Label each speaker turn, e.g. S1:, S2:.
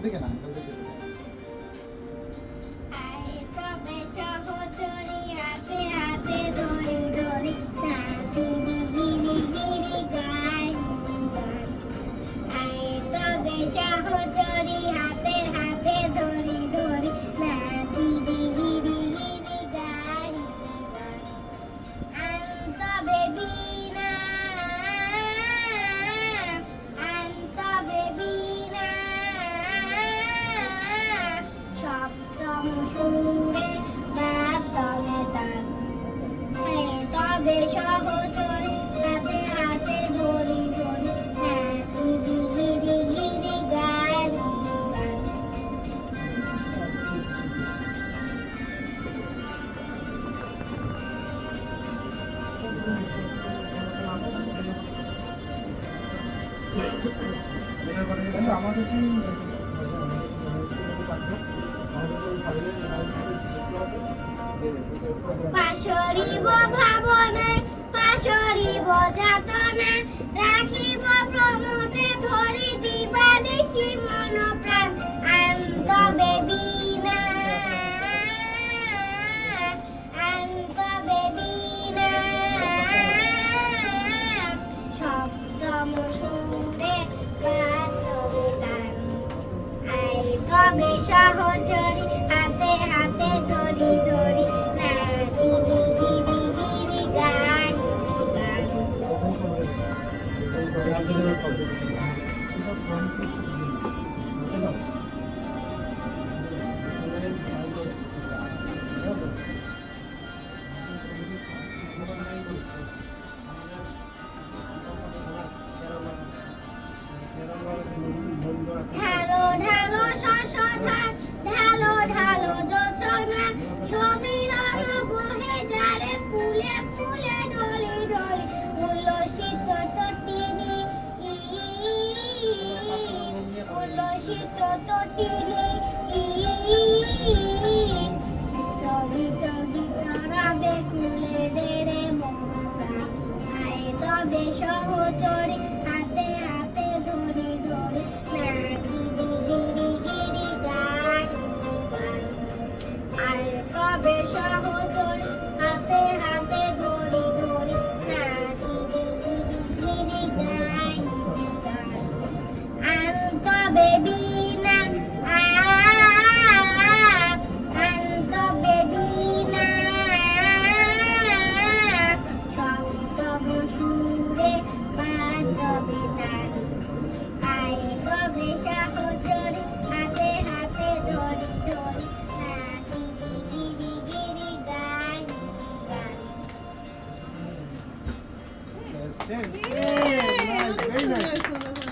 S1: দিকে না আমাদের কি
S2: পাশরিব ভাবনায় পাশরিব যাতনা রাখিব প্রমোদে ভরি দিবানিশি মন প্রাণ আন্তবে বিনা সপ্তম সুরে বাজবে গান আই তবে সহচরী হাতে হাতে ধরি ধরি নাচি গিরি গিরি গান গান ঢালো ঢালো শশধার ঢালো ঢালো যোছনা সমীরণ বহে যারে ফুলে ফুলে ঢলি ঢলি উল্লসিত তটিনী উল্লসিত তটিনী তবিত গীতরাবে খুলে দেরে মন প্রাণ আয় তবে সহচরী হাতে হাতে ধরি ধরি নাচি গিরি গিরি গাই গান আয় তবে সহচরী হাতে হাতে ধরি ধরি নাচি গিরি গিরি গাই গান আন্তবে বিনা আন্তবে বিনা সপ্তম সুরে বাজবে তান আয় কবে সহচরী হাতে হাতে ধরি ধরি নাচি গিরি গিরি গাই গান
S1: Yes, yes, yes, nice, very nice.